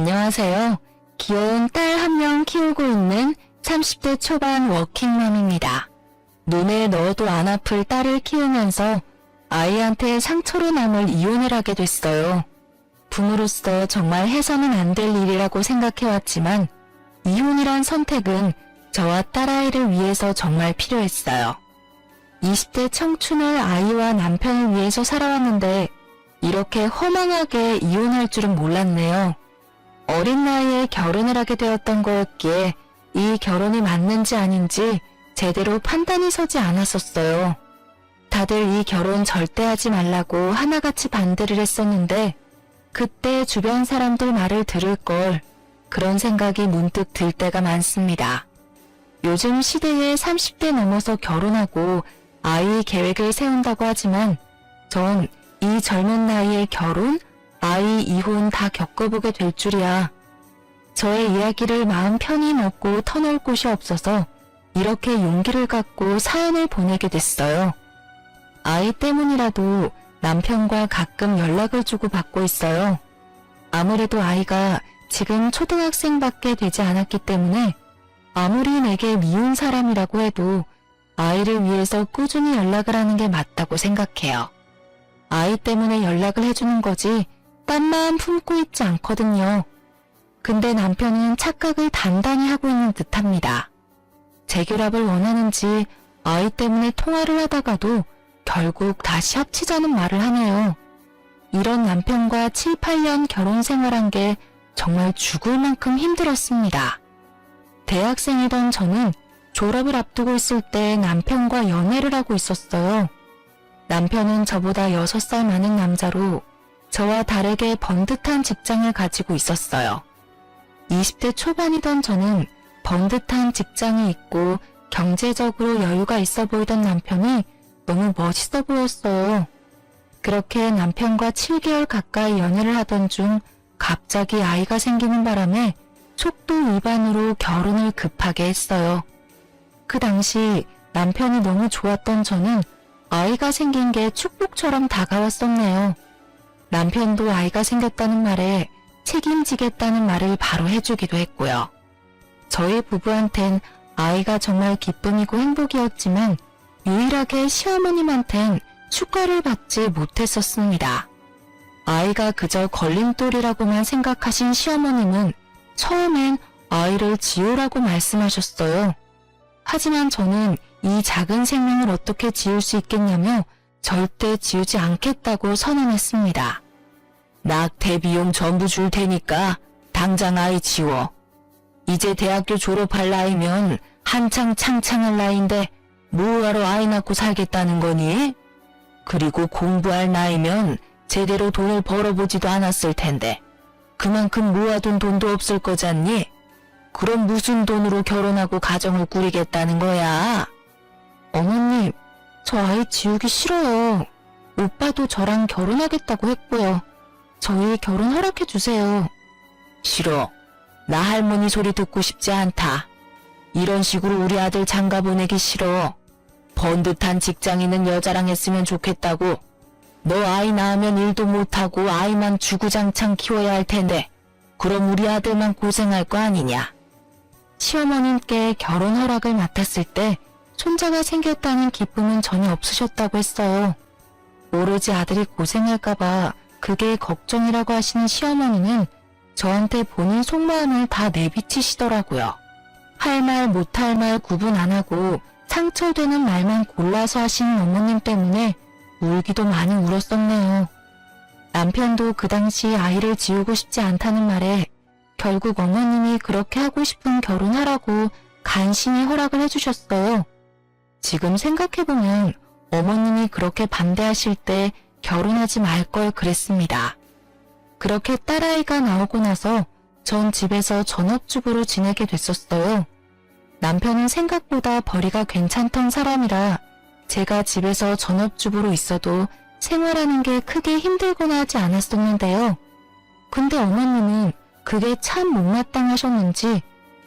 안녕하세요. 귀여운 딸 한 명 키우고 있는 30대 초반 워킹맘입니다. 눈에 넣어도 안 아플 딸을 키우면서 아이한테 상처로 남을 이혼을 하게 됐어요. 부모로서 정말 해서는 안 될 일이라고 생각해왔지만 이혼이란 선택은 저와 딸아이를 위해서 정말 필요했어요. 20대 청춘을 아이와 남편을 위해서 살아왔는데 이렇게 허망하게 이혼할 줄은 몰랐네요. 어린 나이에 결혼을 하게 되었던 거였기에 이 결혼이 맞는지 아닌지 제대로 판단이 서지 않았었어요. 다들 이 결혼 절대 하지 말라고 하나같이 반대를 했었는데 그때 주변 사람들 말을 들을 걸 그런 생각이 문득 들 때가 많습니다. 요즘 시대에 30대 넘어서 결혼하고 아이 계획을 세운다고 하지만 전 이 젊은 나이에 결혼, 아이 이혼 다 겪어보게 될 줄이야. 저의 이야기를 마음 편히 먹고 터놓을 곳이 없어서 이렇게 용기를 갖고 사연을 보내게 됐어요. 아이 때문이라도 남편과 가끔 연락을 주고받고 있어요. 아무래도 아이가 지금 초등학생밖에 되지 않았기 때문에 아무리 내게 미운 사람이라고 해도 아이를 위해서 꾸준히 연락을 하는 게 맞다고 생각해요. 아이 때문에 연락을 해주는 거지 딴 마음 품고 있지 않거든요. 근데 남편은 착각을 단단히 하고 있는 듯합니다. 재결합을 원하는지 아이 때문에 통화를 하다가도 결국 다시 합치자는 말을 하네요. 이런 남편과 7, 8년 결혼 생활한 게 정말 죽을 만큼 힘들었습니다. 대학생이던 저는 졸업을 앞두고 있을 때 남편과 연애를 하고 있었어요. 남편은 저보다 6살 많은 남자로 저와 다르게 번듯한 직장을 가지고 있었어요. 20대 초반이던 저는 번듯한 직장이 있고 경제적으로 여유가 있어 보이던 남편이 너무 멋있어 보였어요. 그렇게 남편과 7개월 가까이 연애를 하던 중 갑자기 아이가 생기는 바람에 촉도 위반으로 결혼을 급하게 했어요. 그 당시 남편이 너무 좋았던 저는 아이가 생긴 게 축복처럼 다가왔었네요. 남편도 아이가 생겼다는 말에 책임지겠다는 말을 바로 해주기도 했고요. 저희 부부한텐 아이가 정말 기쁨이고 행복이었지만 유일하게 시어머님한텐 축하를 받지 못했었습니다. 아이가 그저 걸림돌이라고만 생각하신 시어머님은 처음엔 아이를 지우라고 말씀하셨어요. 하지만 저는 이 작은 생명을 어떻게 지울 수 있겠냐며 절대 지우지 않겠다고 선언했습니다. 낙태 비용 전부 줄 테니까 당장 아이 지워. 이제 대학교 졸업할 나이면 한창 창창할 나이인데 뭐하러 아이 낳고 살겠다는 거니? 그리고 공부할 나이면 제대로 돈을 벌어보지도 않았을 텐데 그만큼 모아둔 돈도 없을 거잖니? 그럼 무슨 돈으로 결혼하고 가정을 꾸리겠다는 거야? 어머님, 저 아이 지우기 싫어요. 오빠도 저랑 결혼하겠다고 했고요. 저희 결혼 허락해주세요. 싫어. 나 할머니 소리 듣고 싶지 않다. 이런 식으로 우리 아들 장가 보내기 싫어. 번듯한 직장 있는 여자랑 했으면 좋겠다고. 너 아이 낳으면 일도 못하고 아이만 주구장창 키워야 할 텐데 그럼 우리 아들만 고생할 거 아니냐. 시어머님께 결혼 허락을 맡았을 때 손자가 생겼다는 기쁨은 전혀 없으셨다고 했어요. 오로지 아들이 고생할까봐 그게 걱정이라고 하시는 시어머니는 저한테 본인 속마음을 다 내비치시더라고요. 할 말 못할 말 구분 안 하고 상처되는 말만 골라서 하시는 어머님 때문에 울기도 많이 울었었네요. 남편도 그 당시 아이를 지우고 싶지 않다는 말에 결국 어머님이 그렇게 하고 싶은 결혼하라고 간신히 허락을 해주셨어요. 지금 생각해보면 어머님이 그렇게 반대하실 때 결혼하지 말 걸 그랬습니다. 그렇게 딸아이가 나오고 나서 전 집에서 전업주부로 지내게 됐었어요. 남편은 생각보다 벌이가 괜찮던 사람이라 제가 집에서 전업주부로 있어도 생활하는 게 크게 힘들거나 하지 않았었는데요. 근데 어머님은 그게 참 못마땅하셨는지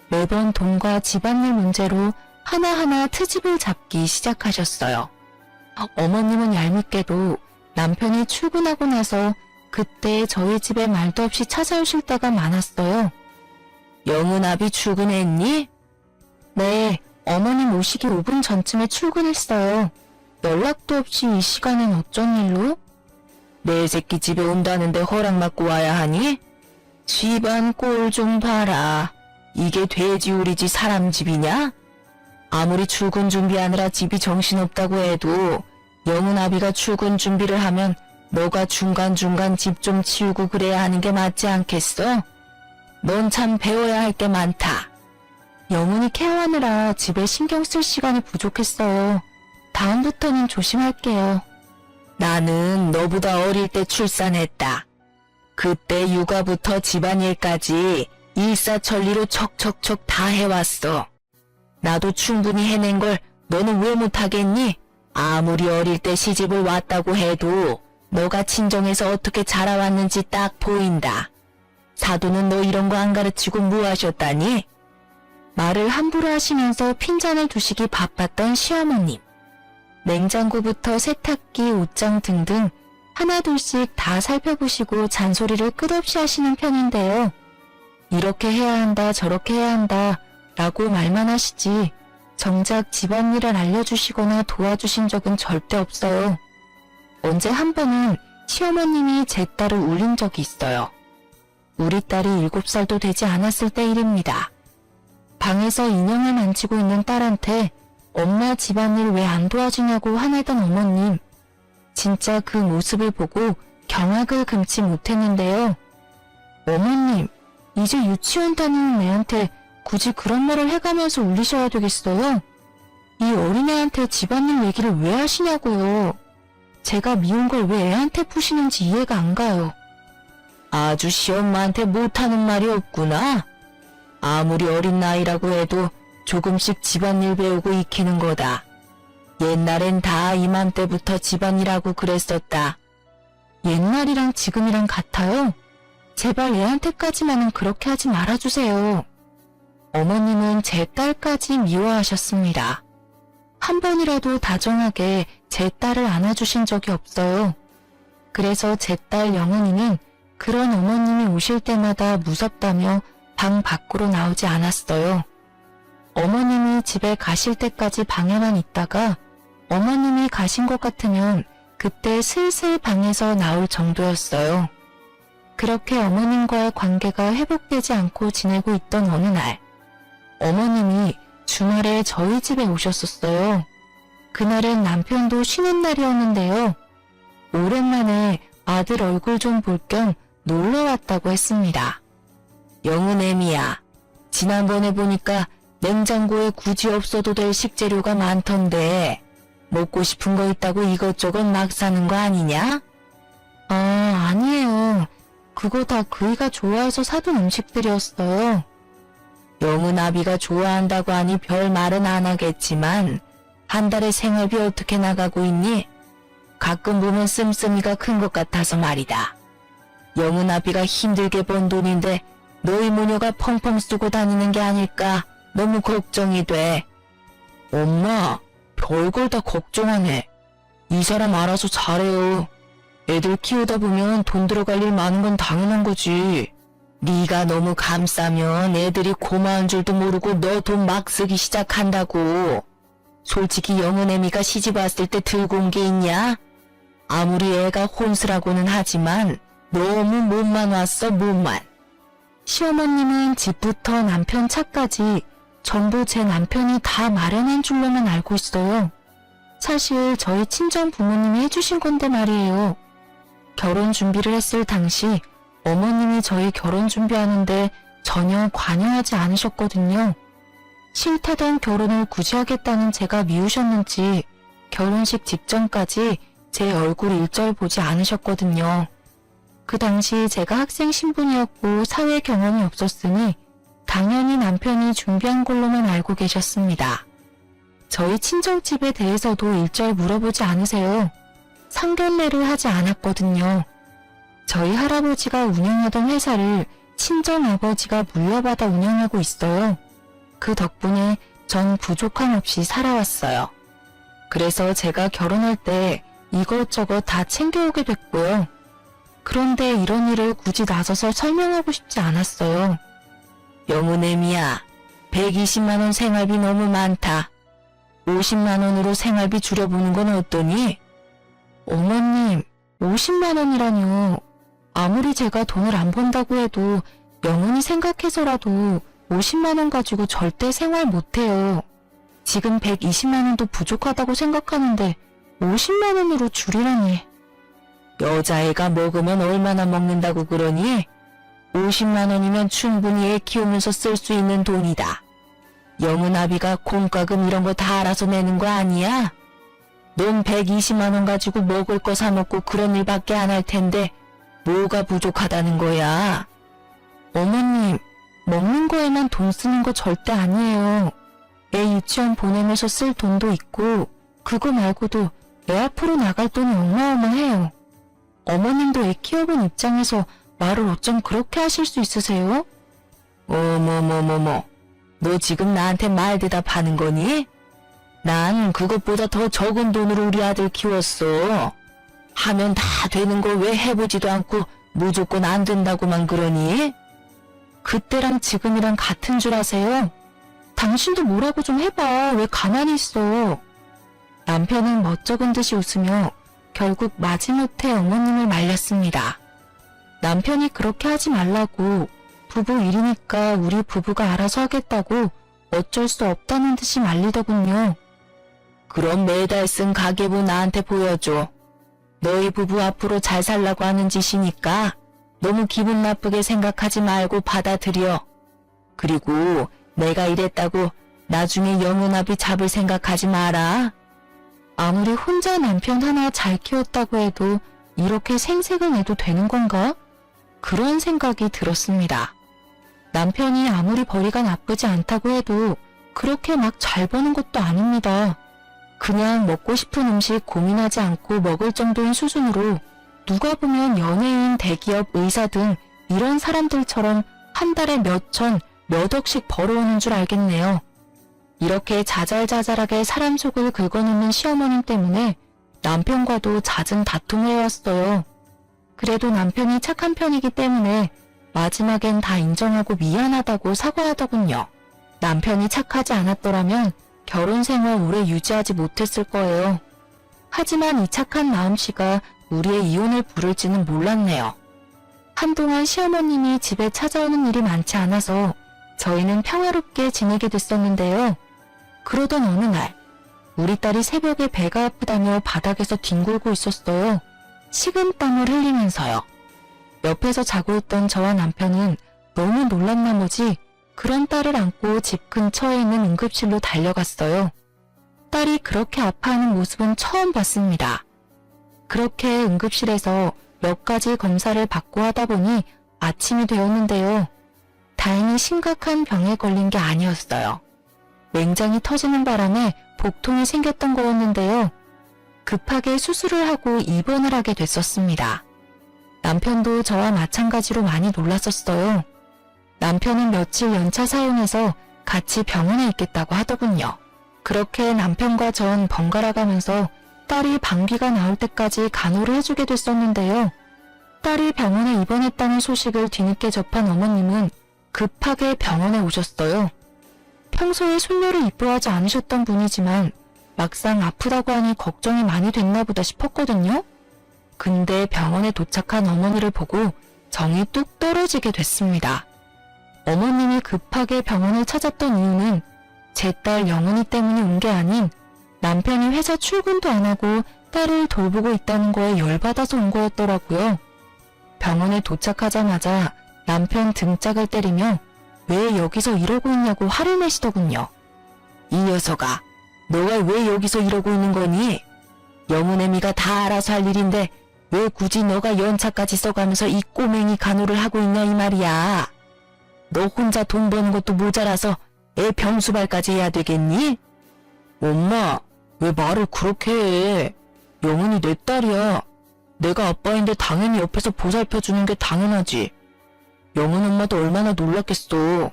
매번 돈과 집안일 문제로 하나하나 트집을 잡기 시작하셨어요. 어머님은 얄밉게도 남편이 출근하고 나서 그때 저희 집에 말도 없이 찾아오실 때가 많았어요. 영은아비 출근했니? 네, 어머님 오시기 5분 전쯤에 출근했어요. 연락도 없이 이 시간엔 어쩐 일로? 내 새끼 집에 온다는데 허락받고 와야 하니? 집안 꼴 좀 봐라. 이게 돼지우리지 사람 집이냐? 아무리 출근 준비하느라 집이 정신없다고 해도 영은아비가 출근 준비를 하면 너가 중간중간 집 좀 치우고 그래야 하는 게 맞지 않겠어? 넌 참 배워야 할 게 많다. 영은이 케어하느라 집에 신경 쓸 시간이 부족했어요. 다음부터는 조심할게요. 나는 너보다 어릴 때 출산했다. 그때 육아부터 집안일까지 일사천리로 척척척 다 해왔어. 나도 충분히 해낸 걸 너는 왜 못하겠니? 아무리 어릴 때 시집을 왔다고 해도 너가 친정에서 어떻게 자라왔는지 딱 보인다. 사도는 너 이런 거 안 가르치고 뭐 하셨다니? 말을 함부로 하시면서 핀잔을 두시기 바빴던 시어머님. 냉장고부터 세탁기, 옷장 등등 하나둘씩 다 살펴보시고 잔소리를 끝없이 하시는 편인데요. 이렇게 해야 한다, 저렇게 해야 한다 라고 말만 하시지 정작 집안일을 알려주시거나 도와주신 적은 절대 없어요. 언제 한 번은 시어머님이 제 딸을 울린 적이 있어요. 우리 딸이 7살도 되지 않았을 때 일입니다. 방에서 인형을 만지고 있는 딸한테 엄마 집안일 왜 안 도와주냐고 화내던 어머님. 진짜 그 모습을 보고 경악을 금치 못했는데요. 어머님, 이제 유치원 다니는 애한테 굳이 그런 말을 해가면서 울리셔야 되겠어요? 이 어린애한테 집안일 얘기를 왜 하시냐고요. 제가 미운 걸 왜 애한테 푸시는지 이해가 안 가요. 아주 시엄마한테 못하는 말이 없구나. 아무리 어린 나이라고 해도 조금씩 집안일 배우고 익히는 거다. 옛날엔 다 이맘때부터 집안일하고 그랬었다. 옛날이랑 지금이랑 같아요? 제발 애한테까지만은 그렇게 하지 말아주세요. 어머님은 제 딸까지 미워하셨습니다. 한 번이라도 다정하게 제 딸을 안아주신 적이 없어요. 그래서 제 딸 영은이는 그런 어머님이 오실 때마다 무섭다며 방 밖으로 나오지 않았어요. 어머님이 집에 가실 때까지 방에만 있다가 어머님이 가신 것 같으면 그때 슬슬 방에서 나올 정도였어요. 그렇게 어머님과의 관계가 회복되지 않고 지내고 있던 어느 날, 어머님이 주말에 저희 집에 오셨었어요. 그날은 남편도 쉬는 날이었는데요. 오랜만에 아들 얼굴 좀 볼 겸 놀러 왔다고 했습니다. 영은애미야, 지난번에 보니까 냉장고에 굳이 없어도 될 식재료가 많던데 먹고 싶은 거 있다고 이것저것 막 사는 거 아니냐? 아니에요. 그거 다 그이가 좋아해서 사둔 음식들이었어요. 영은아비가 좋아한다고 하니 별 말은 안 하겠지만 한 달에 생활비 어떻게 나가고 있니? 가끔 보면 씀씀이가 큰 것 같아서 말이다. 영은아비가 힘들게 번 돈인데 너희 모녀가 펑펑 쓰고 다니는 게 아닐까 너무 걱정이 돼. 엄마, 별걸 다 걱정하네. 이 사람 알아서 잘해요. 애들 키우다 보면 돈 들어갈 일 많은 건 당연한 거지. 네가 너무 감싸면 애들이 고마운 줄도 모르고 너 돈 막 쓰기 시작한다고. 솔직히 영은애미가 시집 왔을 때 들고 온 게 있냐? 아무리 애가 혼수라고는 하지만 너무 몸만 왔어, 몸만. 시어머님은 집부터 남편 차까지 전부 제 남편이 다 마련한 줄로만 알고 있어요. 사실 저희 친정 부모님이 해주신 건데 말이에요. 결혼 준비를 했을 당시 어머님이 저희 결혼 준비하는데 전혀 관여하지 않으셨거든요. 싫다던 결혼을 굳이 하겠다는 제가 미우셨는지 결혼식 직전까지 제 얼굴 일절 보지 않으셨거든요. 그 당시 제가 학생 신분이었고 사회 경험이 없었으니 당연히 남편이 준비한 걸로만 알고 계셨습니다. 저희 친정집에 대해서도 일절 물어보지 않으세요. 상견례를 하지 않았거든요. 저희 할아버지가 운영하던 회사를 친정아버지가 물려받아 운영하고 있어요. 그 덕분에 전 부족함 없이 살아왔어요. 그래서 제가 결혼할 때 이것저것 다 챙겨오게 됐고요. 그런데 이런 일을 굳이 나서서 설명하고 싶지 않았어요. 영은애미야, 120만 원 생활비 너무 많다. 50만 원으로 생활비 줄여보는 건 어떠니? 어머님, 50만 원이라뇨. 아무리 제가 돈을 안 번다고 해도 영은이 생각해서라도 50만 원 가지고 절대 생활 못해요. 지금 120만 원도 부족하다고 생각하는데 50만 원으로 줄이라니. 여자애가 먹으면 얼마나 먹는다고 그러니? 50만 원이면 충분히 애 키우면서 쓸 수 있는 돈이다. 영은아비가 공과금 이런 거 다 알아서 내는 거 아니야? 넌 120만 원 가지고 먹을 거 사 먹고 그런 일밖에 안 할 텐데 뭐가 부족하다는 거야? 어머님, 먹는 거에만 돈 쓰는 거 절대 아니에요. 애 유치원 보내면서 쓸 돈도 있고 그거 말고도 애 앞으로 나갈 돈이 어마어마해요. 어머님도 애 키워본 입장에서 말을 어쩜 그렇게 하실 수 있으세요? 어머머머머, 너 지금 나한테 말 대답하는 거니? 난 그것보다 더 적은 돈으로 우리 아들 키웠어. 하면 다 되는 걸 왜 해보지도 않고 무조건 안 된다고만 그러니? 그때랑 지금이랑 같은 줄 아세요? 당신도 뭐라고 좀 해봐. 왜 가만히 있어? 남편은 멋쩍은 듯이 웃으며 결국 마지못해 어머님을 말렸습니다. 남편이 그렇게 하지 말라고, 부부 일이니까 우리 부부가 알아서 하겠다고 어쩔 수 없다는 듯이 말리더군요. 그럼 매달 쓴 가계부 나한테 보여줘. 너희 부부 앞으로 잘 살라고 하는 짓이니까 너무 기분 나쁘게 생각하지 말고 받아들여. 그리고 내가 이랬다고 나중에 영은아비 잡을 생각하지 마라. 아무리 혼자 남편 하나 잘 키웠다고 해도 이렇게 생색을 내도 되는 건가? 그런 생각이 들었습니다. 남편이 아무리 벌이가 나쁘지 않다고 해도 그렇게 막 잘 버는 것도 아닙니다. 그냥 먹고 싶은 음식 고민하지 않고 먹을 정도인 수준으로 누가 보면 연예인, 대기업, 의사 등 이런 사람들처럼 한 달에 몇 천, 몇 억씩 벌어오는 줄 알겠네요. 이렇게 자잘자잘하게 사람 속을 긁어놓는 시어머님 때문에 남편과도 잦은 다툼을 해왔어요. 그래도 남편이 착한 편이기 때문에 마지막엔 다 인정하고 미안하다고 사과하더군요. 남편이 착하지 않았더라면 결혼 생활 오래 유지하지 못했을 거예요. 하지만 이 착한 마음씨가 우리의 이혼을 부를지는 몰랐네요. 한동안 시어머님이 집에 찾아오는 일이 많지 않아서 저희는 평화롭게 지내게 됐었는데요. 그러던 어느 날 우리 딸이 새벽에 배가 아프다며 바닥에서 뒹굴고 있었어요. 식은땀을 흘리면서요. 옆에서 자고 있던 저와 남편은 너무 놀란 나머지 그런 딸을 안고 집 근처에 있는 응급실로 달려갔어요. 딸이 그렇게 아파하는 모습은 처음 봤습니다. 그렇게 응급실에서 몇 가지 검사를 받고 하다 보니 아침이 되었는데요. 다행히 심각한 병에 걸린 게 아니었어요. 맹장이 터지는 바람에 복통이 생겼던 거였는데요. 급하게 수술을 하고 입원을 하게 됐었습니다. 남편도 저와 마찬가지로 많이 놀랐었어요. 남편은 며칠 연차 사용해서 같이 병원에 있겠다고 하더군요. 그렇게 남편과 전 번갈아 가면서 딸이 방귀가 나올 때까지 간호를 해주게 됐었는데요. 딸이 병원에 입원했다는 소식을 뒤늦게 접한 어머님은 급하게 병원에 오셨어요. 평소에 손녀를 이뻐하지 않으셨던 분이지만 막상 아프다고 하니 걱정이 많이 됐나 보다 싶었거든요. 근데 병원에 도착한 어머니를 보고 정이 뚝 떨어지게 됐습니다. 어머님이 급하게 병원을 찾았던 이유는 제 딸 영은이 때문에 온 게 아닌 남편이 회사 출근도 안 하고 딸을 돌보고 있다는 거에 열받아서 온 거였더라고요. 병원에 도착하자마자 남편 등짝을 때리며 왜 여기서 이러고 있냐고 화를 내시더군요. 이 녀석아, 너가 왜 여기서 이러고 있는 거니? 영은애미가 다 알아서 할 일인데 왜 굳이 너가 연차까지 써가면서 이 꼬맹이 간호를 하고 있냐 이 말이야. 너 혼자 돈 버는 것도 모자라서 애 병수발까지 해야 되겠니? 엄마, 왜 말을 그렇게 해? 영은이 내 딸이야. 내가 아빠인데 당연히 옆에서 보살펴주는 게 당연하지. 영은 엄마도 얼마나 놀랐겠어.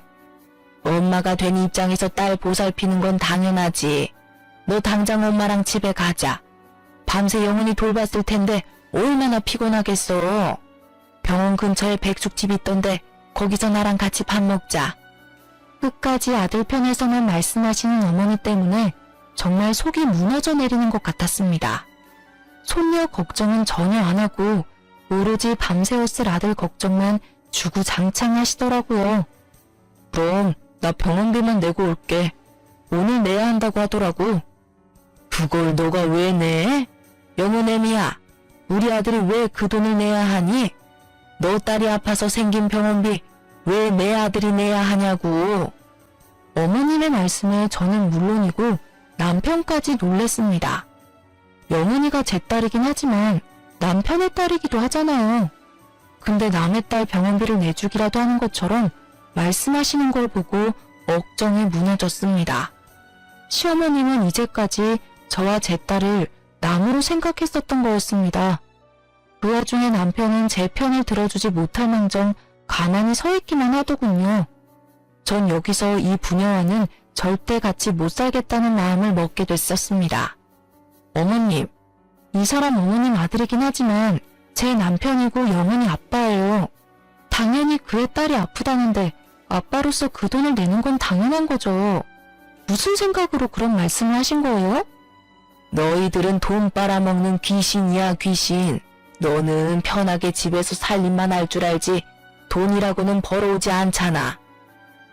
엄마가 된 입장에서 딸 보살피는 건 당연하지. 너 당장 엄마랑 집에 가자. 밤새 영은이 돌봤을 텐데 얼마나 피곤하겠어. 병원 근처에 백숙집 있던데 거기서 나랑 같이 밥 먹자. 끝까지 아들 편에서만 말씀하시는 어머니 때문에 정말 속이 무너져 내리는 것 같았습니다. 손녀 걱정은 전혀 안 하고 오로지 밤새웠을 아들 걱정만 주구장창 하시더라고요. 그럼 나 병원비만 내고 올게. 오늘 내야 한다고 하더라고. 그걸 너가 왜 내? 영은애미야, 우리 아들이 왜 그 돈을 내야 하니? 너 딸이 아파서 생긴 병원비 왜 내 아들이 내야 하냐고. 어머님의 말씀에 저는 물론이고 남편까지 놀랬습니다. 영은이가 제 딸이긴 하지만 남편의 딸이기도 하잖아요. 근데 남의 딸 병원비를 내주기라도 하는 것처럼 말씀하시는 걸 보고 억정이 무너졌습니다. 시어머님은 이제까지 저와 제 딸을 남으로 생각했었던 거였습니다. 그 와중에 남편은 제 편을 들어주지 못할 망정 가만히 서 있기만 하더군요. 전 여기서 이 부녀와는 절대 같이 못 살겠다는 마음을 먹게 됐었습니다. 어머님, 이 사람 어머님 아들이긴 하지만 제 남편이고 영은이 아빠예요. 당연히 그의 딸이 아프다는데 아빠로서 그 돈을 내는 건 당연한 거죠. 무슨 생각으로 그런 말씀을 하신 거예요? 너희들은 돈 빨아먹는 귀신이야, 귀신. 너는 편하게 집에서 살림만 할 줄 알지 돈이라고는 벌어오지 않잖아.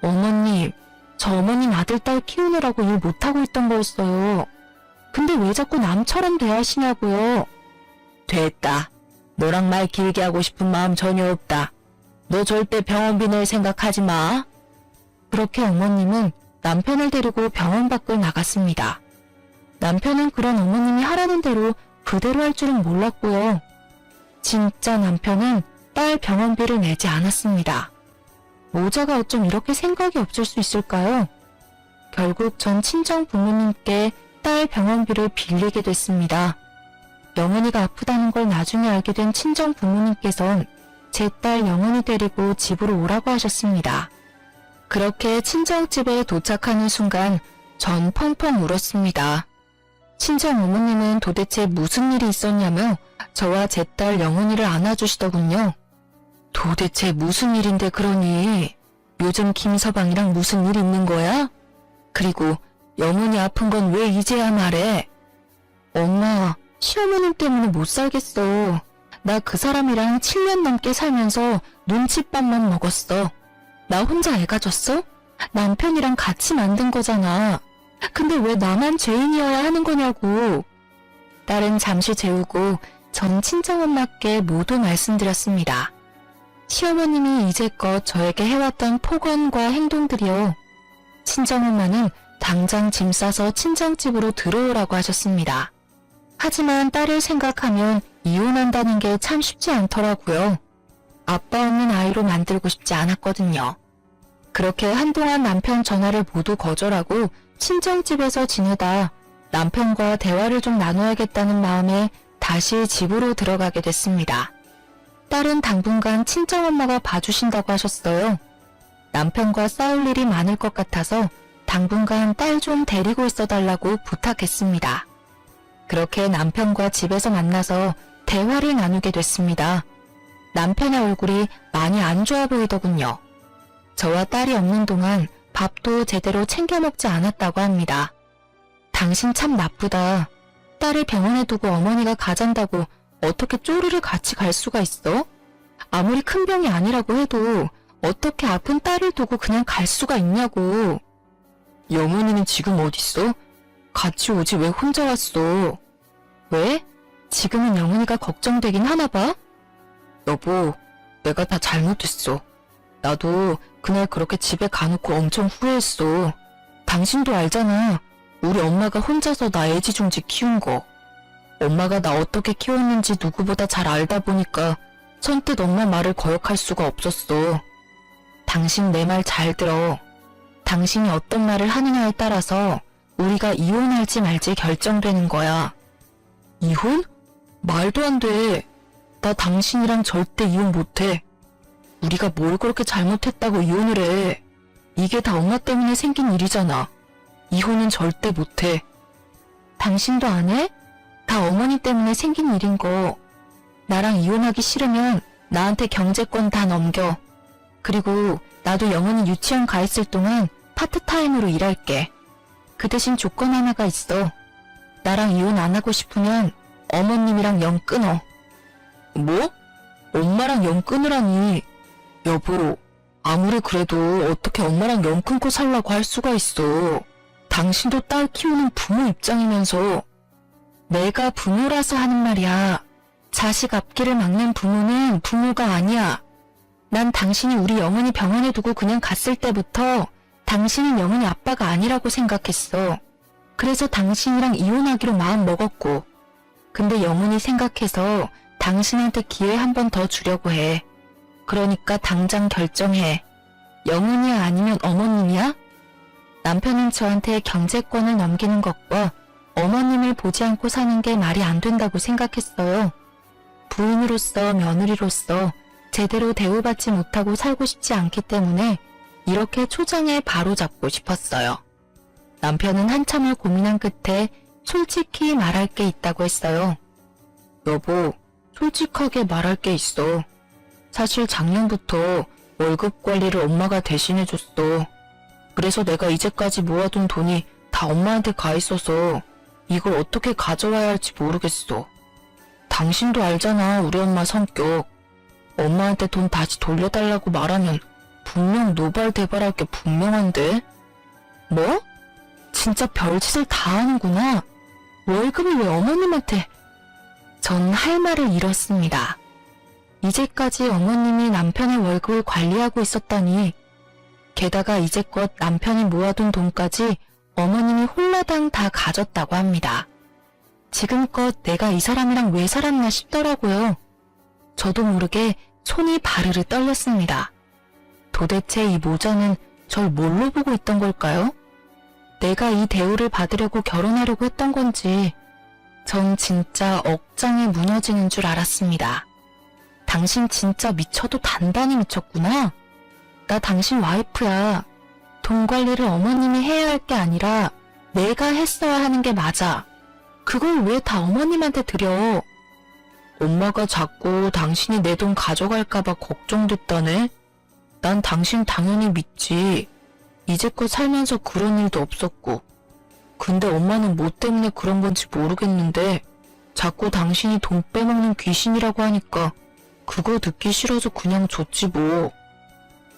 어머님, 저 어머님 아들 딸 키우느라고 일 못하고 있던 거였어요. 근데 왜 자꾸 남처럼 대하시냐고요. 됐다. 너랑 말 길게 하고 싶은 마음 전혀 없다. 너 절대 병원비 낼 생각하지 마. 그렇게 어머님은 남편을 데리고 병원 밖을 나갔습니다. 남편은 그런 어머님이 하라는 대로 그대로 할 줄은 몰랐고요. 진짜 남편은 딸 병원비를 내지 않았습니다. 모자가 어쩜 이렇게 생각이 없을 수 있을까요? 결국 전 친정 부모님께 딸 병원비를 빌리게 됐습니다. 영은이가 아프다는 걸 나중에 알게 된 친정 부모님께선 제 딸 영은이 데리고 집으로 오라고 하셨습니다. 그렇게 친정집에 도착하는 순간 전 펑펑 울었습니다. 친정 어머님은 도대체 무슨 일이 있었냐며 저와 제 딸 영은이를 안아주시더군요. 도대체 무슨 일인데 그러니? 요즘 김서방이랑 무슨 일 있는 거야? 그리고 영은이 아픈 건 왜 이제야 말해? 엄마, 시어머님 때문에 못 살겠어. 나 그 사람이랑 7년 넘게 살면서 눈칫밥만 먹었어. 나 혼자 애가 졌어? 남편이랑 같이 만든 거잖아. 근데 왜 나만 죄인이어야 하는 거냐고. 딸은 잠시 재우고 전 친정엄마께 모두 말씀드렸습니다. 시어머님이 이제껏 저에게 해왔던 폭언과 행동들이요. 친정엄마는 당장 짐 싸서 친정집으로 들어오라고 하셨습니다. 하지만 딸을 생각하면 이혼한다는 게 참 쉽지 않더라고요. 아빠 없는 아이로 만들고 싶지 않았거든요. 그렇게 한동안 남편 전화를 모두 거절하고 친정집에서 지내다 남편과 대화를 좀 나눠야겠다는 마음에 다시 집으로 들어가게 됐습니다. 딸은 당분간 친정엄마가 봐주신다고 하셨어요. 남편과 싸울 일이 많을 것 같아서 당분간 딸 좀 데리고 있어달라고 부탁했습니다. 그렇게 남편과 집에서 만나서 대화를 나누게 됐습니다. 남편의 얼굴이 많이 안 좋아 보이더군요. 저와 딸이 없는 동안 밥도 제대로 챙겨 먹지 않았다고 합니다. 당신 참 나쁘다. 딸을 병원에 두고 어머니가 가잔다고 어떻게 쪼르르 같이 갈 수가 있어? 아무리 큰 병이 아니라고 해도 어떻게 아픈 딸을 두고 그냥 갈 수가 있냐고. 영은이는 지금 어딨어? 같이 오지 왜 혼자 왔어? 왜? 지금은 영은이가 걱정되긴 하나 봐? 여보, 내가 다 잘못했어. 나도 그날 그렇게 집에 가놓고 엄청 후회했어. 당신도 알잖아. 우리 엄마가 혼자서 나 애지중지 키운 거. 엄마가 나 어떻게 키웠는지 누구보다 잘 알다 보니까 선뜻 엄마 말을 거역할 수가 없었어. 당신 내 말 잘 들어. 당신이 어떤 말을 하느냐에 따라서 우리가 이혼할지 말지 결정되는 거야. 이혼? 말도 안 돼. 나 당신이랑 절대 이혼 못해. 우리가 뭘 그렇게 잘못했다고 이혼을 해. 이게 다 엄마 때문에 생긴 일이잖아. 이혼은 절대 못해. 당신도 안 해? 다 어머니 때문에 생긴 일인 거. 나랑 이혼하기 싫으면 나한테 경제권 다 넘겨. 그리고 나도 영원히 유치원 가 있을 동안 파트타임으로 일할게. 그 대신 조건 하나가 있어. 나랑 이혼 안 하고 싶으면 어머님이랑 영 끊어. 뭐? 엄마랑 영 끊으라니. 여보, 아무리 그래도 어떻게 엄마랑 영 끊고 살라고 할 수가 있어. 당신도 딸 키우는 부모 입장이면서. 내가 부모라서 하는 말이야. 자식 앞길을 막는 부모는 부모가 아니야. 난 당신이 우리 영은이 병원에 두고 그냥 갔을 때부터 당신은 영은이 아빠가 아니라고 생각했어. 그래서 당신이랑 이혼하기로 마음 먹었고. 근데 영은이 생각해서 당신한테 기회 한 번 더 주려고 해. 그러니까 당장 결정해. 영은이야 아니면 어머님이야? 남편은 저한테 경제권을 넘기는 것과 어머님을 보지 않고 사는 게 말이 안 된다고 생각했어요. 부인으로서 며느리로서 제대로 대우받지 못하고 살고 싶지 않기 때문에 이렇게 초장에 바로잡고 싶었어요. 남편은 한참을 고민한 끝에 솔직히 말할 게 있다고 했어요. 여보, 솔직하게 말할 게 있어. 사실 작년부터 월급 관리를 엄마가 대신해줬어. 그래서 내가 이제까지 모아둔 돈이 다 엄마한테 가 있어서 이걸 어떻게 가져와야 할지 모르겠어. 당신도 알잖아, 우리 엄마 성격. 엄마한테 돈 다시 돌려달라고 말하면 분명 노발대발할 게 분명한데? 뭐? 진짜 별짓을 다 하는구나. 월급을 왜 어머님한테? 전 할 말을 잃었습니다. 이제까지 어머님이 남편의 월급을 관리하고 있었다니. 게다가 이제껏 남편이 모아둔 돈까지 어머님이 홀라당 다 가졌다고 합니다. 지금껏 내가 이 사람이랑 왜 살았나 싶더라고요. 저도 모르게 손이 바르르 떨렸습니다. 도대체 이 모자는 절 뭘로 보고 있던 걸까요? 내가 이 대우를 받으려고 결혼하려고 했던 건지 전 진짜 억장이 무너지는 줄 알았습니다. 당신 진짜 미쳐도 단단히 미쳤구나. 나 당신 와이프야. 돈 관리를 어머님이 해야 할 게 아니라 내가 했어야 하는 게 맞아. 그걸 왜 다 어머님한테 드려? 엄마가 자꾸 당신이 내 돈 가져갈까봐 걱정됐다네? 난 당신 당연히 믿지. 이제껏 살면서 그런 일도 없었고. 근데 엄마는 뭐 때문에 그런 건지 모르겠는데 자꾸 당신이 돈 빼먹는 귀신이라고 하니까 그거 듣기 싫어서 그냥 줬지 뭐.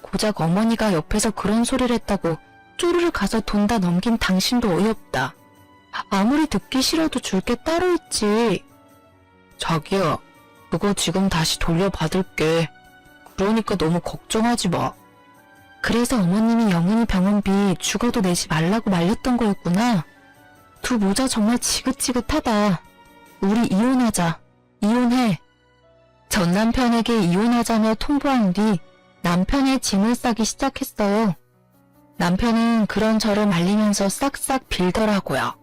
고작 어머니가 옆에서 그런 소리를 했다고 쪼르르 가서 돈 다 넘긴 당신도 어이없다. 아무리 듣기 싫어도 줄 게 따로 있지. 자기야, 그거 지금 다시 돌려받을게. 그러니까 너무 걱정하지 마. 그래서 어머님이 영은이 병원비 죽어도 내지 말라고 말렸던 거였구나. 두 모자 정말 지긋지긋하다. 우리 이혼하자. 이혼해. 전 남편에게 이혼하자며 통보한 뒤 남편의 짐을 싸기 시작했어요. 남편은 그런 저를 말리면서 싹싹 빌더라고요.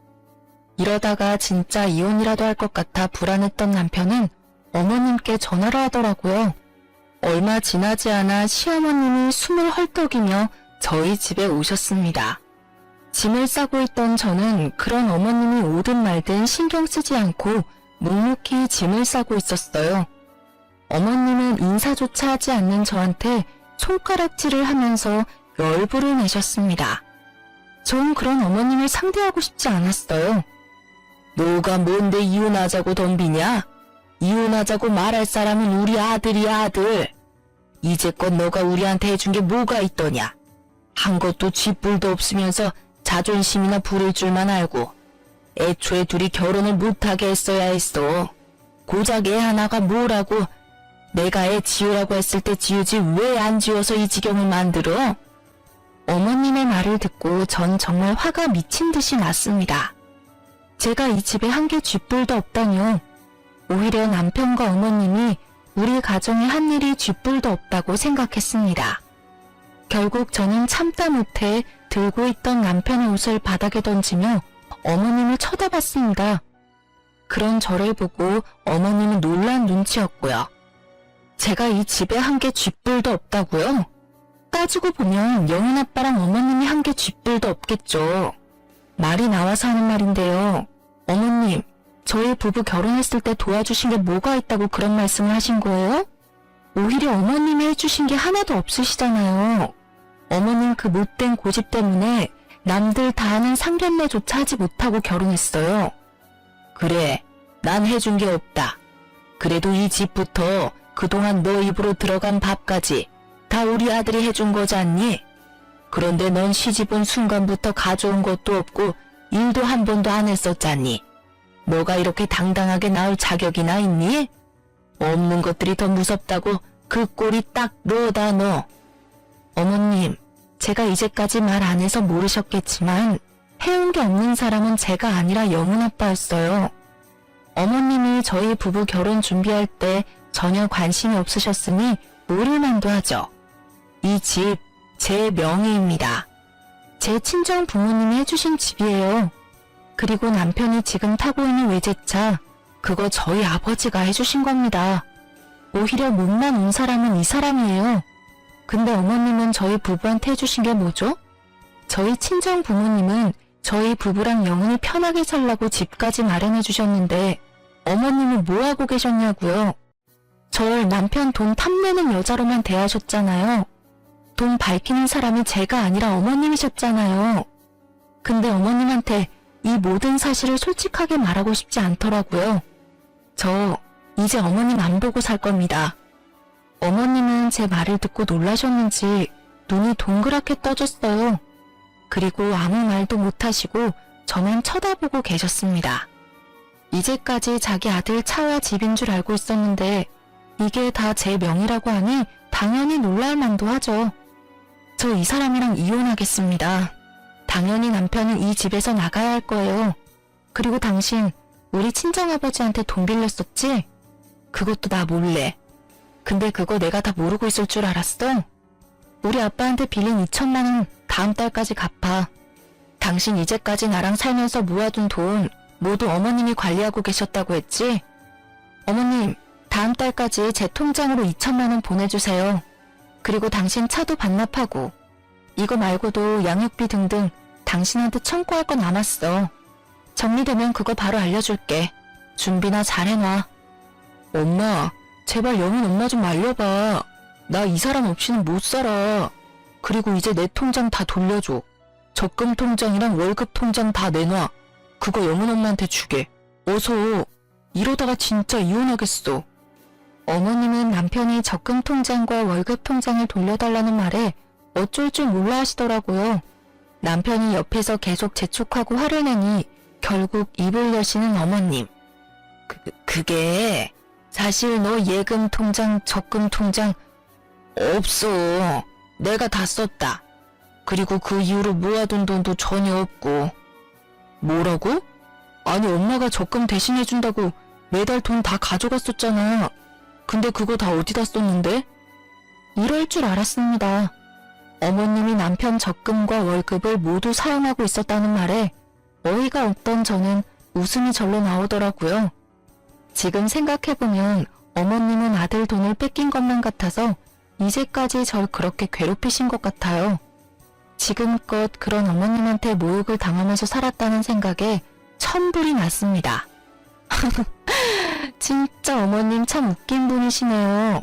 이러다가 진짜 이혼이라도 할 것 같아 불안했던 남편은 어머님께 전화를 하더라고요. 얼마 지나지 않아 시어머님이 숨을 헐떡이며 저희 집에 오셨습니다. 짐을 싸고 있던 저는 그런 어머님이 오든 말든 신경 쓰지 않고 묵묵히 짐을 싸고 있었어요. 어머님은 인사조차 하지 않는 저한테 손가락질을 하면서 열불을 내셨습니다. 전 그런 어머님을 상대하고 싶지 않았어요. 너가 뭔데 이혼하자고 덤비냐? 이혼하자고 말할 사람은 우리 아들이야, 아들. 이제껏 너가 우리한테 해준 게 뭐가 있더냐? 한 것도 쥐뿔도 없으면서 자존심이나 부릴 줄만 알고 애초에 둘이 결혼을 못하게 했어야 했어. 고작 애 하나가 뭐라고. 내가 애 지으라고 했을 때 지우지 왜 안 지워서 이 지경을 만들어? 어머님의 말을 듣고 전 정말 화가 미친 듯이 났습니다. 제가 이 집에 한 개 쥐뿔도 없다뇨. 오히려 남편과 어머님이 우리 가정에 한 일이 쥐뿔도 없다고 생각했습니다. 결국 저는 참다 못해 들고 있던 남편의 옷을 바닥에 던지며 어머님을 쳐다봤습니다. 그런 저를 보고 어머님은 놀란 눈치였고요. 제가 이 집에 한 개 쥐뿔도 없다고요? 따지고 보면 영훈 아빠랑 어머님이 한 개 쥐뿔도 없겠죠. 말이 나와서 하는 말인데요. 어머님, 저희 부부 결혼했을 때 도와주신 게 뭐가 있다고 그런 말씀을 하신 거예요? 오히려 어머님이 해주신 게 하나도 없으시잖아요. 어머님 그 못된 고집 때문에 남들 다 하는 상견례조차 하지 못하고 결혼했어요. 그래, 난 해준 게 없다. 그래도 이 집부터 그동안 너 입으로 들어간 밥까지 다 우리 아들이 해준 거지 않니? 그런데 넌 시집 온 순간부터 가져온 것도 없고 일도 한 번도 안 했었잖니. 너가 이렇게 당당하게 나올 자격이나 있니? 없는 것들이 더 무섭다고 그 꼴이 딱 너다 너. 어머님, 제가 이제까지 말 안 해서 모르셨겠지만 해온 게 없는 사람은 제가 아니라 영훈 아빠였어요. 어머님이 저희 부부 결혼 준비할 때 전혀 관심이 없으셨으니 모를만도 하죠. 이 집 제 명의입니다. 제 친정 부모님이 해주신 집이에요. 그리고 남편이 지금 타고 있는 외제차, 그거 저희 아버지가 해주신 겁니다. 오히려 못만 온 사람은 이 사람이에요. 근데 어머님은 저희 부부한테 해주신 게 뭐죠? 저희 친정 부모님은 저희 부부랑 영훈이 편하게 살라고 집까지 마련해 주셨는데 어머님은 뭐하고 계셨냐고요? 절 남편 돈 탐내는 여자로만 대하셨잖아요. 돈 밝히는 사람이 제가 아니라 어머님이셨잖아요. 근데 어머님한테 이 모든 사실을 솔직하게 말하고 싶지 않더라고요. 저 이제 어머님 안 보고 살 겁니다. 어머님은 제 말을 듣고 놀라셨는지 눈이 동그랗게 떠졌어요. 그리고 아무 말도 못하시고 저만 쳐다보고 계셨습니다. 이제까지 자기 아들 차와 집인 줄 알고 있었는데 이게 다 제 명의라고 하니 당연히 놀랄 만도 하죠. 저 이 사람이랑 이혼하겠습니다. 당연히 남편은 이 집에서 나가야 할 거예요. 그리고 당신 우리 친정아버지한테 돈 빌렸었지? 그것도 나 몰래. 근데 그거 내가 다 모르고 있을 줄 알았어? 우리 아빠한테 빌린 2천만 원 다음 달까지 갚아. 당신 이제까지 나랑 살면서 모아둔 돈 모두 어머님이 관리하고 계셨다고 했지? 어머님, 다음 달까지 제 통장으로 2천만 원 보내주세요. 그리고 당신 차도 반납하고 이거 말고도 양육비 등등 당신한테 청구할 거 남았어. 정리되면 그거 바로 알려줄게. 준비나 잘 해놔. 엄마, 제발 영훈 엄마 좀 말려봐. 나 이 사람 없이는 못 살아. 그리고 이제 내 통장 다 돌려줘. 적금 통장이랑 월급 통장 다 내놔. 그거 영훈 엄마한테 주게. 어서. 이러다가 진짜 이혼하겠어. 어머님은 남편이 적금 통장과 월급 통장을 돌려달라는 말에 어쩔 줄 몰라 하시더라고요. 남편이 옆에서 계속 재촉하고 화를 내니 결국 입을 여시는 어머님. 그게 사실 너 예금 통장, 적금 통장 없어. 내가 다 썼다. 그리고 그 이후로 모아둔 돈도 전혀 없고. 뭐라고? 아니 엄마가 적금 대신해준다고 매달 돈 다 가져갔었잖아. 근데 그거 다 어디다 썼는데? 이럴 줄 알았습니다. 어머님이 남편 적금과 월급을 모두 사용하고 있었다는 말에 어이가 없던 저는 웃음이 절로 나오더라고요. 지금 생각해보면 어머님은 아들 돈을 뺏긴 것만 같아서 이제까지 절 그렇게 괴롭히신 것 같아요. 지금껏 그런 어머님한테 모욕을 당하면서 살았다는 생각에 천불이 났습니다. 진짜 어머님 참 웃긴 분이시네요.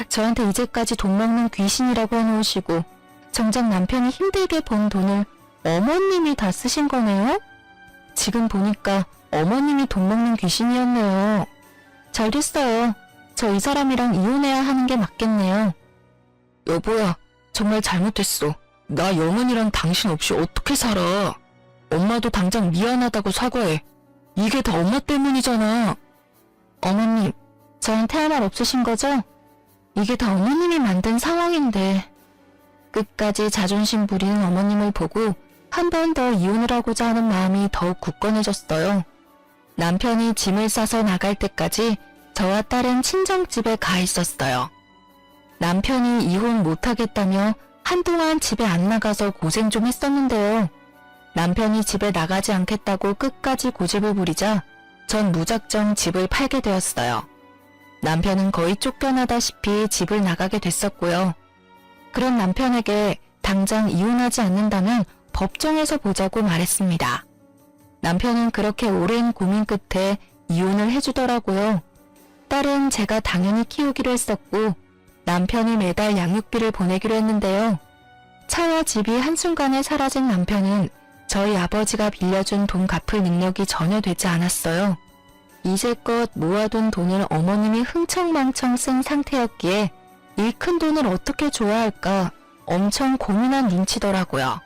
저한테 이제까지 돈 먹는 귀신이라고 해놓으시고 정작 남편이 힘들게 번 돈을 어머님이 다 쓰신 거네요? 지금 보니까 어머님이 돈 먹는 귀신이었네요. 잘 됐어요. 저 이 사람이랑 이혼해야 하는 게 맞겠네요. 여보야, 정말 잘못했어. 나 영은이랑 당신 없이 어떻게 살아. 엄마도 당장 미안하다고 사과해. 이게 다 엄마 때문이잖아. 어머님, 저한테 할 말 없으신 거죠? 이게 다 어머님이 만든 상황인데. 끝까지 자존심 부리는 어머님을 보고 한 번 더 이혼을 하고자 하는 마음이 더욱 굳건해졌어요. 남편이 짐을 싸서 나갈 때까지 저와 딸은 친정집에 가 있었어요. 남편이 이혼 못하겠다며 한동안 집에 안 나가서 고생 좀 했었는데요. 남편이 집에 나가지 않겠다고 끝까지 고집을 부리자 전 무작정 집을 팔게 되었어요. 남편은 거의 쫓겨나다시피 집을 나가게 됐었고요. 그런 남편에게 당장 이혼하지 않는다면 법정에서 보자고 말했습니다. 남편은 그렇게 오랜 고민 끝에 이혼을 해주더라고요. 딸은 제가 당연히 키우기로 했었고 남편이 매달 양육비를 보내기로 했는데요. 차와 집이 한순간에 사라진 남편은 저희 아버지가 빌려준 돈 갚을 능력이 전혀 되지 않았어요. 이제껏 모아둔 돈을 어머님이 흥청망청 쓴 상태였기에 이 큰 돈을 어떻게 줘야 할까 엄청 고민한 눈치더라고요.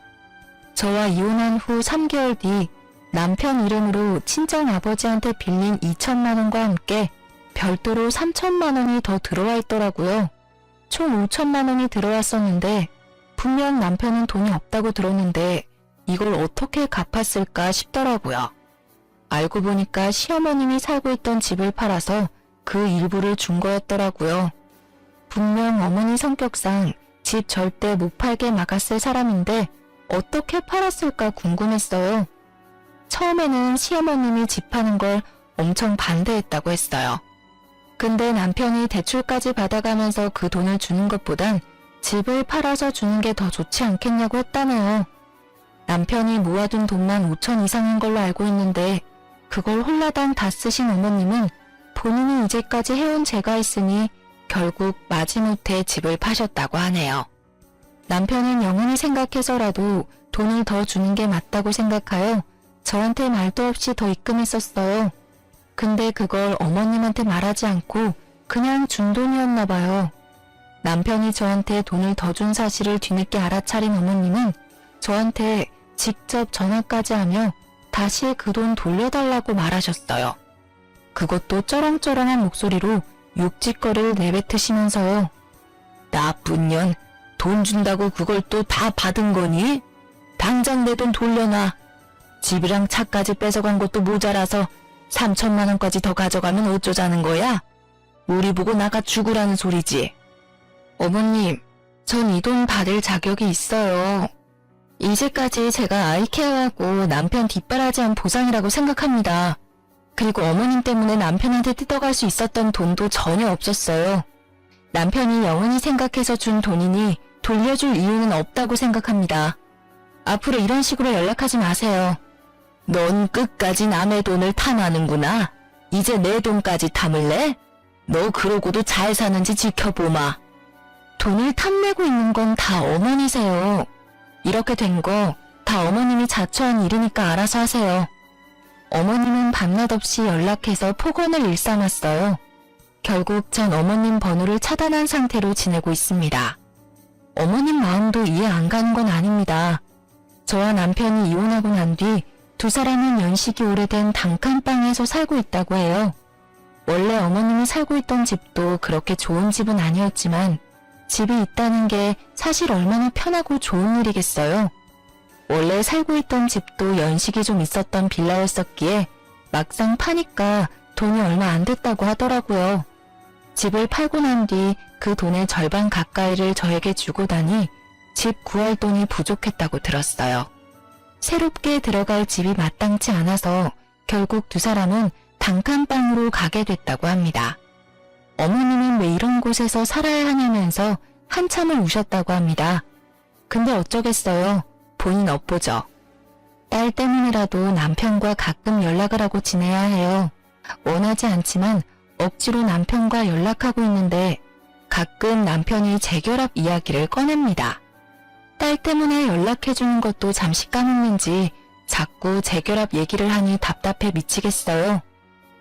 저와 이혼한 후 3개월 뒤 남편 이름으로 친정아버지한테 빌린 2천만 원과 함께 별도로 3천만 원이 더 들어와 있더라고요. 총 5천만 원이 들어왔었는데 분명 남편은 돈이 없다고 들었는데 이걸 어떻게 갚았을까 싶더라고요. 알고 보니까 시어머님이 살고 있던 집을 팔아서 그 일부를 준 거였더라고요. 분명 어머니 성격상 집 절대 못 팔게 막았을 사람인데 어떻게 팔았을까 궁금했어요. 처음에는 시어머님이 집 파는 걸 엄청 반대했다고 했어요. 근데 남편이 대출까지 받아가면서 그 돈을 주는 것보단 집을 팔아서 주는 게 더 좋지 않겠냐고 했다네요. 남편이 모아둔 돈만 5천 이상인 걸로 알고 있는데 그걸 홀라당 다 쓰신 어머님은 본인이 이제까지 해온 죄가 있으니 결국 마지못해 집을 파셨다고 하네요. 남편은 영원히 생각해서라도 돈을 더 주는 게 맞다고 생각하여 저한테 말도 없이 더 입금했었어요. 근데 그걸 어머님한테 말하지 않고 그냥 준 돈이었나 봐요. 남편이 저한테 돈을 더 준 사실을 뒤늦게 알아차린 어머님은 저한테 직접 전화까지 하며 다시 그 돈 돌려달라고 말하셨어요. 그것도 쩌렁쩌렁한 목소리로 욕짓거리를 내뱉으시면서요. 나쁜 년, 돈 준다고 그걸 또 다 받은 거니? 당장 내 돈 돌려놔. 집이랑 차까지 뺏어간 것도 모자라서 3천만 원까지 더 가져가면 어쩌자는 거야? 우리 보고 나가 죽으라는 소리지. 어머님, 전 이 돈 받을 자격이 있어요. 이제까지 제가 아이 케어하고 남편 뒷바라지한 보상이라고 생각합니다. 그리고 어머님 때문에 남편한테 뜯어갈 수 있었던 돈도 전혀 없었어요. 남편이 영원히 생각해서 준 돈이니 돌려줄 이유는 없다고 생각합니다. 앞으로 이런 식으로 연락하지 마세요. 넌 끝까지 남의 돈을 탐하는구나. 이제 내 돈까지 탐을래? 너 그러고도 잘 사는지 지켜보마. 돈을 탐내고 있는 건 다 어머니세요. 이렇게 된 거 다 어머님이 자초한 일이니까 알아서 하세요. 어머님은 밤낮 없이 연락해서 폭언을 일삼았어요. 결국 전 어머님 번호를 차단한 상태로 지내고 있습니다. 어머님 마음도 이해 안 가는 건 아닙니다. 저와 남편이 이혼하고 난 뒤 두 사람은 연식이 오래된 단칸방에서 살고 있다고 해요. 원래 어머님이 살고 있던 집도 그렇게 좋은 집은 아니었지만 집이 있다는 게 사실 얼마나 편하고 좋은 일이겠어요. 원래 살고 있던 집도 연식이 좀 있었던 빌라였었기에 막상 파니까 돈이 얼마 안 됐다고 하더라고요. 집을 팔고 난 뒤 그 돈의 절반 가까이를 저에게 주고 다니 집 구할 돈이 부족했다고 들었어요. 새롭게 들어갈 집이 마땅치 않아서 결국 두 사람은 단칸방으로 가게 됐다고 합니다. 어머님은 왜 이런 곳에서 살아야 하냐면서 한참을 우셨다고 합니다. 근데 어쩌겠어요. 본인 업보죠. 딸 때문이라도 남편과 가끔 연락을 하고 지내야 해요. 원하지 않지만 억지로 남편과 연락하고 있는데 가끔 남편이 재결합 이야기를 꺼냅니다. 딸 때문에 연락해주는 것도 잠시 까먹는지 자꾸 재결합 얘기를 하니 답답해 미치겠어요.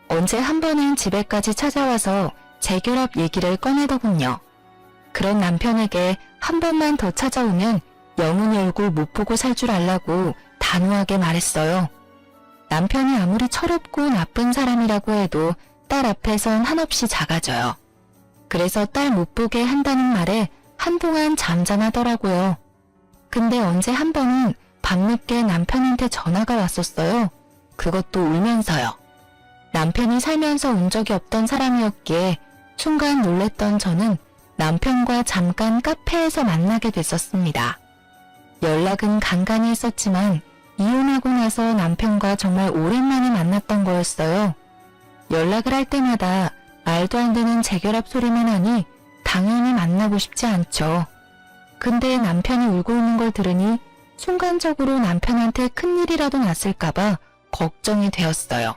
언제 한 번은 집에까지 찾아와서 재결합 얘기를 꺼내더군요. 그런 남편에게 한 번만 더 찾아오면 영훈이 얼굴 못 보고 살 줄 알라고 단호하게 말했어요. 남편이 아무리 철없고 나쁜 사람이라고 해도 딸 앞에선 한없이 작아져요. 그래서 딸 못 보게 한다는 말에 한동안 잠잠하더라고요. 근데 언제 한 번은 밤늦게 남편한테 전화가 왔었어요. 그것도 울면서요. 남편이 살면서 온 적이 없던 사람이었기에 순간 놀랬던 저는 남편과 잠깐 카페에서 만나게 됐었습니다. 연락은 간간히 했었지만 이혼하고 나서 남편과 정말 오랜만에 만났던 거였어요. 연락을 할 때마다 말도 안 되는 재결합 소리만 하니 당연히 만나고 싶지 않죠. 근데 남편이 울고 있는 걸 들으니 순간적으로 남편한테 큰일이라도 났을까봐 걱정이 되었어요.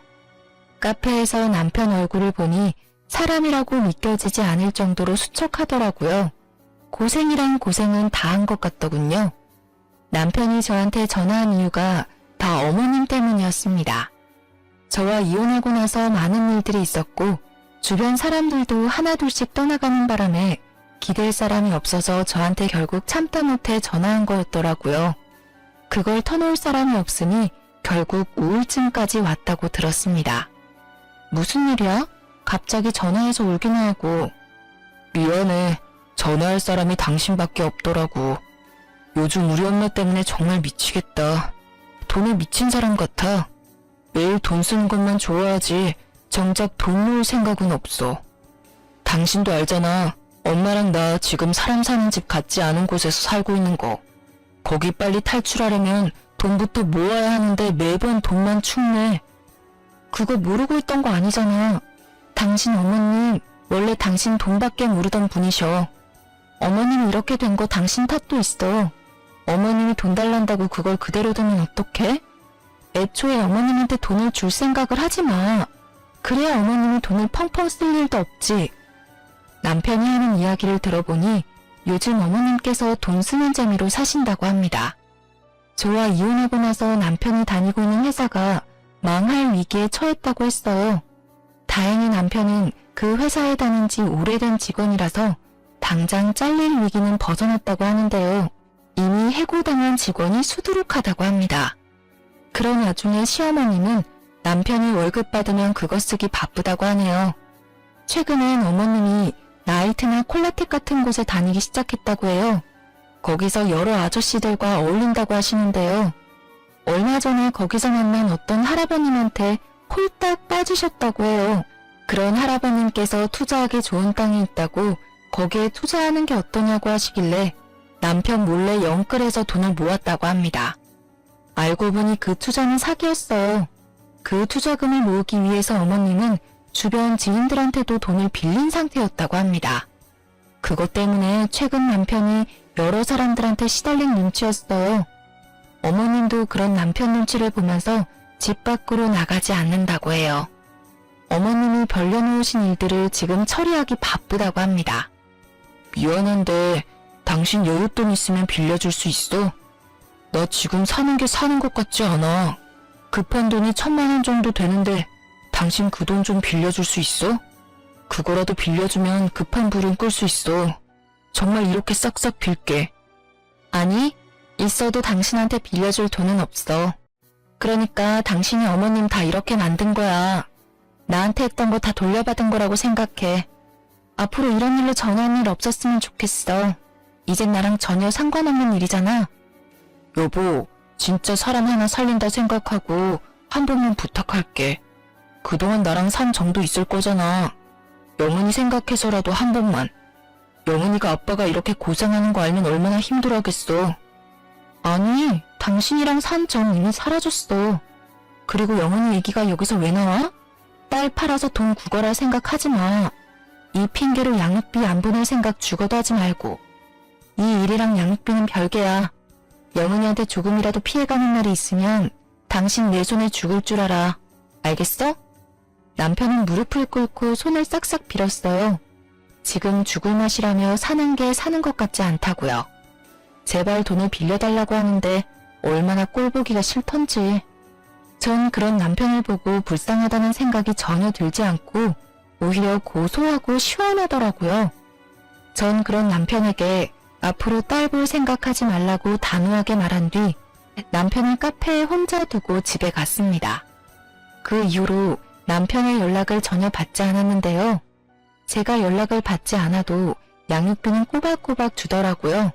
카페에서 남편 얼굴을 보니 사람이라고 믿겨지지 않을 정도로 수척하더라고요. 고생이란 고생은 다 한 것 같더군요. 남편이 저한테 전화한 이유가 다 어머님 때문이었습니다. 저와 이혼하고 나서 많은 일들이 있었고 주변 사람들도 하나둘씩 떠나가는 바람에 기댈 사람이 없어서 저한테 결국 참다 못해 전화한 거였더라고요. 그걸 터놓을 사람이 없으니 결국 우울증까지 왔다고 들었습니다. 무슨 일이야? 갑자기 전화해서 울기나 하고. 미안해. 전화할 사람이 당신밖에 없더라고. 요즘 우리 엄마 때문에 정말 미치겠다. 돈에 미친 사람 같아. 매일 돈 쓰는 것만 좋아하지 정작 돈 모을 생각은 없어. 당신도 알잖아. 엄마랑 나 지금 사람 사는 집 같지 않은 곳에서 살고 있는 거. 거기 빨리 탈출하려면 돈부터 모아야 하는데 매번 돈만 축내. 그거 모르고 있던 거 아니잖아. 당신 어머님 원래 당신 돈밖에 모르던 분이셔. 어머님이 이렇게 된 거 당신 탓도 있어. 어머님이 돈 달란다고 그걸 그대로 두면 어떡해? 애초에 어머님한테 돈을 줄 생각을 하지 마. 그래야 어머님이 돈을 펑펑 쓸 일도 없지. 남편이 하는 이야기를 들어보니 요즘 어머님께서 돈 쓰는 재미로 사신다고 합니다. 저와 이혼하고 나서 남편이 다니고 있는 회사가 망할 위기에 처했다고 했어요. 다행히 남편은 그 회사에 다닌 지 오래된 직원이라서 당장 잘릴 위기는 벗어났다고 하는데요. 이미 해고당한 직원이 수두룩하다고 합니다. 그런 와중에 시어머님은 남편이 월급 받으면 그거 쓰기 바쁘다고 하네요. 최근엔 어머님이 나이트나 콜라텍 같은 곳에 다니기 시작했다고 해요. 거기서 여러 아저씨들과 어울린다고 하시는데요. 얼마 전에 거기서 만난 어떤 할아버님한테 홀딱 빠지셨다고 해요. 그런 할아버님께서 투자하기 좋은 땅이 있다고 거기에 투자하는 게 어떠냐고 하시길래 남편 몰래 영끌해서 돈을 모았다고 합니다. 알고 보니 그 투자는 사기였어요. 그 투자금을 모으기 위해서 어머님은 주변 지인들한테도 돈을 빌린 상태였다고 합니다. 그것 때문에 최근 남편이 여러 사람들한테 시달린 눈치였어요. 어머님도 그런 남편 눈치를 보면서 집 밖으로 나가지 않는다고 해요. 어머님이 벌려놓으신 일들을 지금 처리하기 바쁘다고 합니다. 미안한데 당신 여윳돈 있으면 빌려줄 수 있어? 나 지금 사는 게 사는 것 같지 않아. 급한 돈이 1,000만 원 정도 되는데 당신 그 돈 좀 빌려줄 수 있어? 그거라도 빌려주면 급한 불은 끌 수 있어. 정말 이렇게 싹싹 빌게. 아니, 있어도 당신한테 빌려줄 돈은 없어. 그러니까 당신이 어머님 다 이렇게 만든 거야. 나한테 했던 거 다 돌려받은 거라고 생각해. 앞으로 이런 일로 전화할 일 없었으면 좋겠어. 이젠 나랑 전혀 상관없는 일이잖아. 여보, 진짜 사람 하나 살린다 생각하고 한 번만 부탁할게. 그동안 나랑 산 정도 있을 거잖아. 영은이 생각해서라도 한 번만. 영은이가 아빠가 이렇게 고생하는 거 알면 얼마나 힘들어하겠어. 아니, 당신이랑 산 정 이미 사라졌어. 그리고 영은이 얘기가 여기서 왜 나와? 딸 팔아서 돈 구걸할 생각 하지 마. 이 핑계로 양육비 안 보낼 생각 죽어도 하지 말고. 이 일이랑 양육비는 별개야. 영은이한테 조금이라도 피해가는 날이 있으면 당신 내 손에 죽을 줄 알아. 알겠어? 남편은 무릎을 꿇고 손을 싹싹 빌었어요. 지금 죽을 맛이라며 사는 게 사는 것 같지 않다고요. 제발 돈을 빌려달라고 하는데 얼마나 꼴보기가 싫던지. 전 그런 남편을 보고 불쌍하다는 생각이 전혀 들지 않고 오히려 고소하고 시원하더라고요. 전 그런 남편에게 앞으로 딸 볼 생각하지 말라고 단호하게 말한 뒤 남편을 카페에 혼자 두고 집에 갔습니다. 그 이후로 남편의 연락을 전혀 받지 않았는데요. 제가 연락을 받지 않아도 양육비는 꼬박꼬박 주더라고요.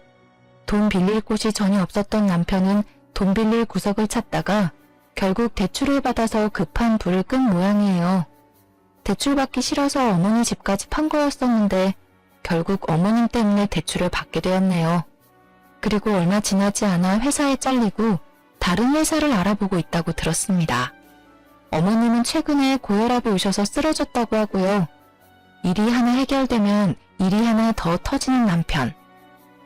돈 빌릴 곳이 전혀 없었던 남편은 돈 빌릴 구석을 찾다가 결국 대출을 받아서 급한 불을 끈 모양이에요. 대출받기 싫어서 어머니 집까지 판 거였었는데 결국 어머님 때문에 대출을 받게 되었네요. 그리고 얼마 지나지 않아 회사에 잘리고 다른 회사를 알아보고 있다고 들었습니다. 어머님은 최근에 고혈압이 오셔서 쓰러졌다고 하고요. 일이 하나 해결되면 일이 하나 더 터지는 남편.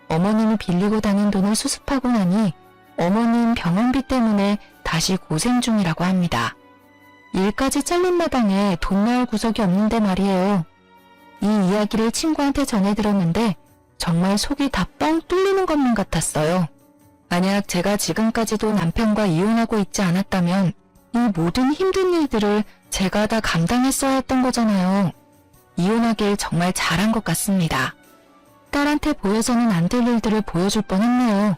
어머님이 빌리고 다닌 돈을 수습하고 나니 어머님 병원비 때문에 다시 고생 중이라고 합니다. 일까지 잘린 마당에 돈 넣을 구석이 없는데 말이에요. 이 이야기를 친구한테 전해 들었는데 정말 속이 다 뻥 뚫리는 것만 같았어요. 만약 제가 지금까지도 남편과 이혼하고 있지 않았다면 이 모든 힘든 일들을 제가 다 감당했어야 했던 거잖아요. 이혼하길 정말 잘한 것 같습니다. 딸한테 보여서는 안 될 일들을 보여줄 뻔했네요.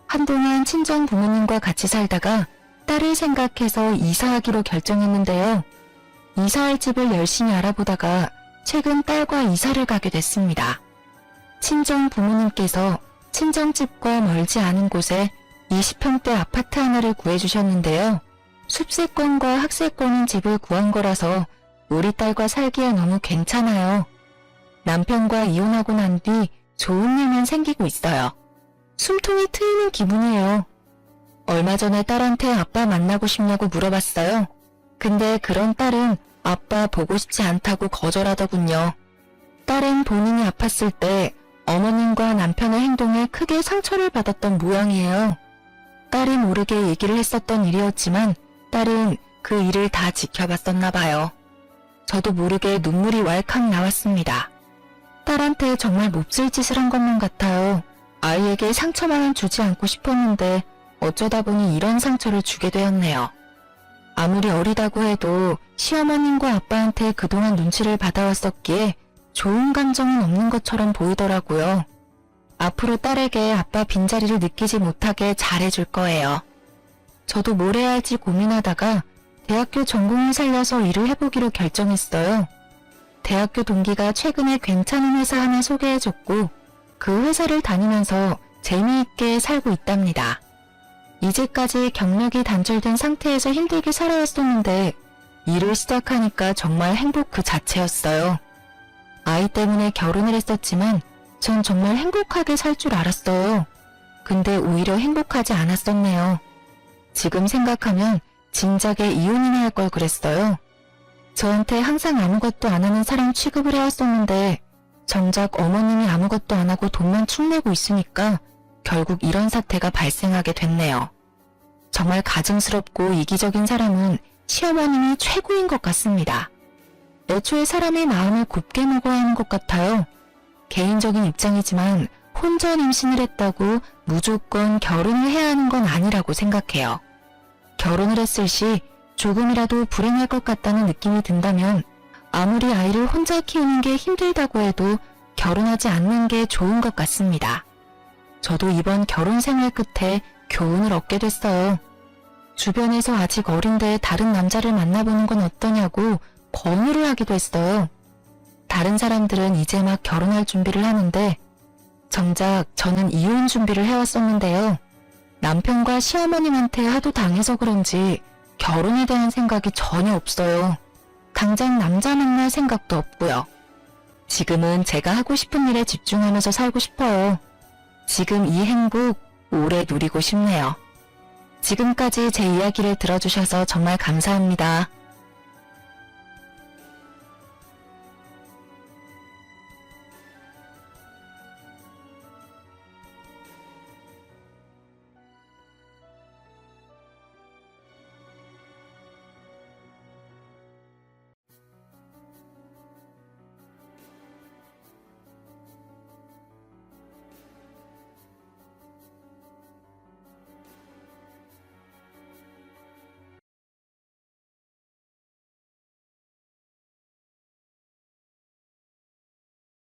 한동안 친정 부모님과 같이 살다가 딸을 생각해서 이사하기로 결정했는데요. 이사할 집을 열심히 알아보다가 최근 딸과 이사를 가게 됐습니다. 친정 부모님께서 친정집과 멀지 않은 곳에 20평대 아파트 하나를 구해주셨는데요. 숲세권과 학세권인 집을 구한 거라서 우리 딸과 살기에 너무 괜찮아요. 남편과 이혼하고 난 뒤 좋은 일만 생기고 있어요. 숨통이 트이는 기분이에요. 얼마 전에 딸한테 아빠 만나고 싶냐고 물어봤어요. 근데 그런 딸은 아빠 보고 싶지 않다고 거절하더군요. 딸은 본인이 아팠을 때 어머님과 남편의 행동에 크게 상처를 받았던 모양이에요. 딸이 모르게 얘기를 했었던 일이었지만 딸은 그 일을 다 지켜봤었나 봐요. 저도 모르게 눈물이 왈칵 나왔습니다. 딸한테 정말 몹쓸 짓을 한 것만 같아요. 아이에게 상처만은 주지 않고 싶었는데 어쩌다 보니 이런 상처를 주게 되었네요. 아무리 어리다고 해도 시어머님과 아빠한테 그동안 눈치를 받아왔었기에 좋은 감정은 없는 것처럼 보이더라고요. 앞으로 딸에게 아빠 빈자리를 느끼지 못하게 잘해줄 거예요. 저도 뭘 해야 할지 고민하다가 대학교 전공을 살려서 일을 해보기로 결정했어요. 대학교 동기가 최근에 괜찮은 회사 하나 소개해줬고 그 회사를 다니면서 재미있게 살고 있답니다. 이제까지 경력이 단절된 상태에서 힘들게 살아왔었는데 일을 시작하니까 정말 행복 그 자체였어요. 아이 때문에 결혼을 했었지만 전 정말 행복하게 살 줄 알았어요. 근데 오히려 행복하지 않았었네요. 지금 생각하면 진작에 이혼이나 할 걸 그랬어요. 저한테 항상 아무것도 안 하는 사람 취급을 해왔었는데 정작 어머님이 아무것도 안 하고 돈만 축내고 있으니까 결국 이런 사태가 발생하게 됐네요. 정말 가증스럽고 이기적인 사람은 시어머님이 최고인 것 같습니다. 애초에 사람의 마음을 곱게 먹어야 하는 것 같아요. 개인적인 입장이지만 혼전 임신을 했다고 무조건 결혼을 해야 하는 건 아니라고 생각해요. 결혼을 했을 시 조금이라도 불행할 것 같다는 느낌이 든다면 아무리 아이를 혼자 키우는 게 힘들다고 해도 결혼하지 않는 게 좋은 것 같습니다. 저도 이번 결혼 생활 끝에 교훈을 얻게 됐어요. 주변에서 아직 어린데 다른 남자를 만나보는 건 어떠냐고 권유를 하기도 했어요. 다른 사람들은 이제 막 결혼할 준비를 하는데 정작 저는 이혼 준비를 해왔었는데요. 남편과 시어머님한테 하도 당해서 그런지 결혼에 대한 생각이 전혀 없어요. 당장 남자 만날 생각도 없고요. 지금은 제가 하고 싶은 일에 집중하면서 살고 싶어요. 지금 이 행복 오래 누리고 싶네요. 지금까지 제 이야기를 들어주셔서 정말 감사합니다.